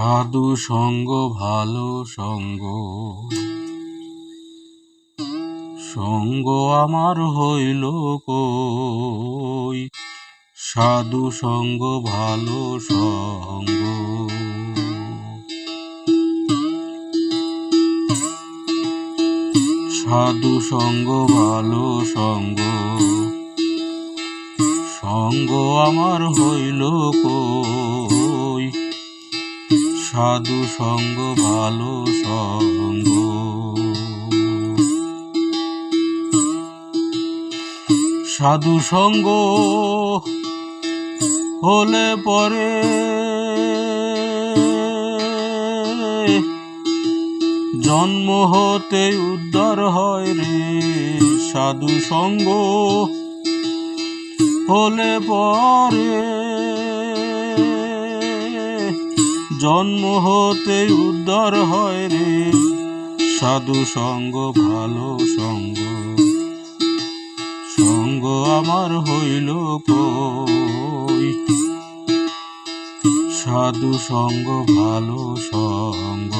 সাধু সঙ্গ ভালো সঙ্গ, সঙ্গ আমার হইল কই। সাধু সঙ্গ ভালো সঙ্গ, সাধু সঙ্গ ভালো সঙ্গ, সঙ্গ আমার হইল কই। সাধু সঙ্গ ভালো সঙ্গ, সাধু সঙ্গ হলে পরে জন্ম হতে উদ্ধার হয় রে। সাধু সঙ্গ হলে পরে জন্ম হতে উদ্ধার হয় রে। সাধু সঙ্গ ভালো সঙ্গ, সঙ্গ আমার হইল কই। সাধু সঙ্গ ভালো সঙ্গ,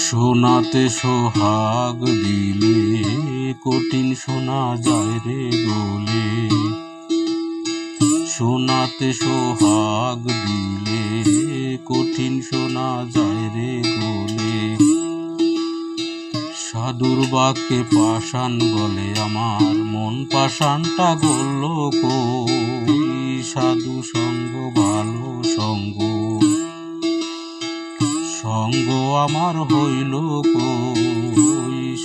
সোনাতে সোহাগ দিলে কঠিন শোনা যায় রে গলে। সোনাতে সোহাগ দিলে কঠিন শোনা যায় রে গলে। সাধুর বাক্যে পাষাণ বলে আমার মন পাষাণটা গলল কই। সাধু সঙ্গ ভালো সঙ্গ, সঙ্গ আমার হইল কই।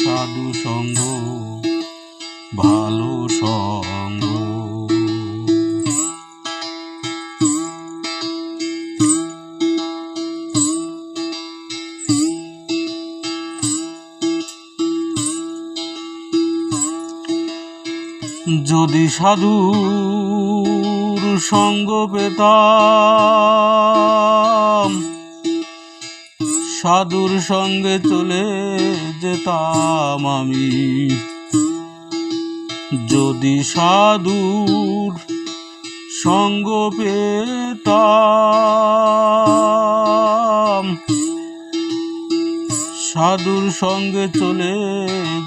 সাধু সঙ্গ ভালো সঙ্গ, যদি সাধুর সঙ্গ পেতাম সাধুর সঙ্গে চলে যেতাম আমি। যদি সাধুর সঙ্গ পেতাম সাধুর সঙ্গে চলে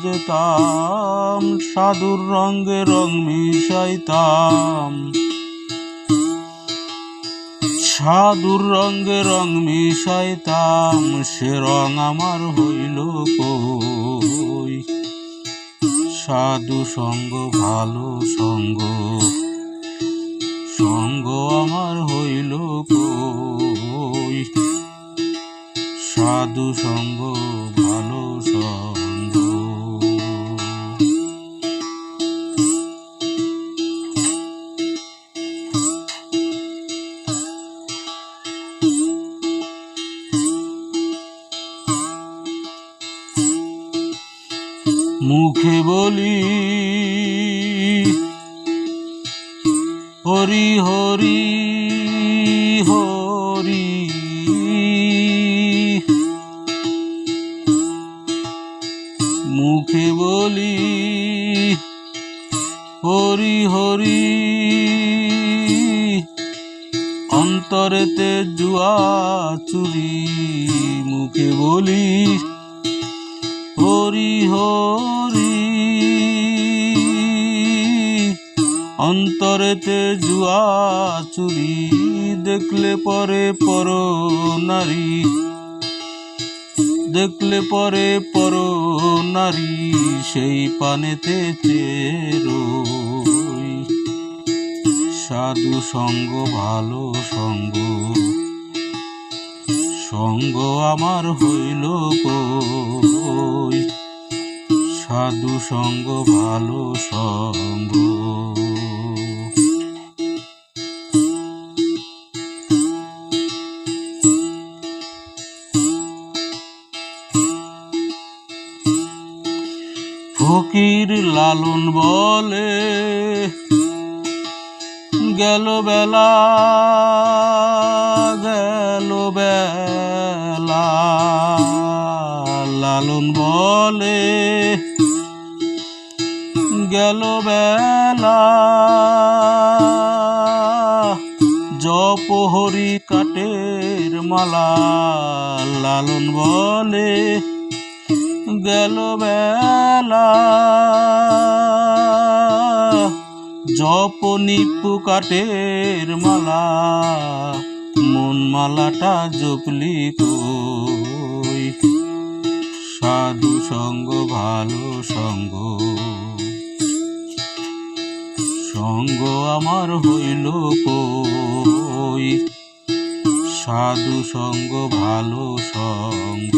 যেতাম। সাধুর রঙে রং মিশাইতাম, সাধুর রঙে রং মিশাইতাম। সে রং আমার হইল কই। সাধু সঙ্গ ভালো সঙ্গ, সঙ্গ আমার হইল কই। সাধু সঙ্গ ভালো সঙ্গ, মুখে বলি হরি হরি হরি, মুখে বলি হরি হরি, অন্তরেতে জুয়া চুরি। মুখে বলি হরি হরি, অন্তরেতে জুয়া চুরি। দেখলে পরে পর নারী, দেখলে পরে পর নারী, সেই পানেতে চেরোই। সাধু সঙ্গ ভালো সঙ্গ, সঙ্গ আমার হইল কই। সাধু সঙ্গ ভালো সঙ্গ, ফকির লালন বলে গেল বেলা গেল বেলা, লালন বলে গেল বেলা জপ হরি কাটের মালা লালন বলে গেল বেলা জপ নিপু কাটের মালা মন মালাটা জপলি কই সাধু সঙ্গ ভালো সঙ্গ সঙ্গ আমার হইল কই সাধু সঙ্গ ভালো সঙ্গ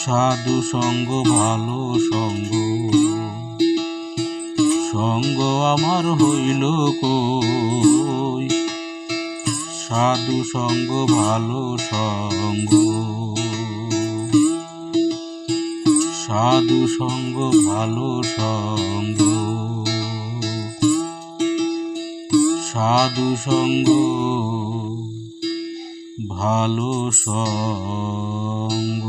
সাধু সঙ্গ ভালো সঙ্গ সঙ্গ আমার হইল কই সাধু সঙ্গ ভালো সঙ্গ সাধু সঙ্গ ভালো সঙ্গ সাধু সঙ্গ ভালো সঙ্গ।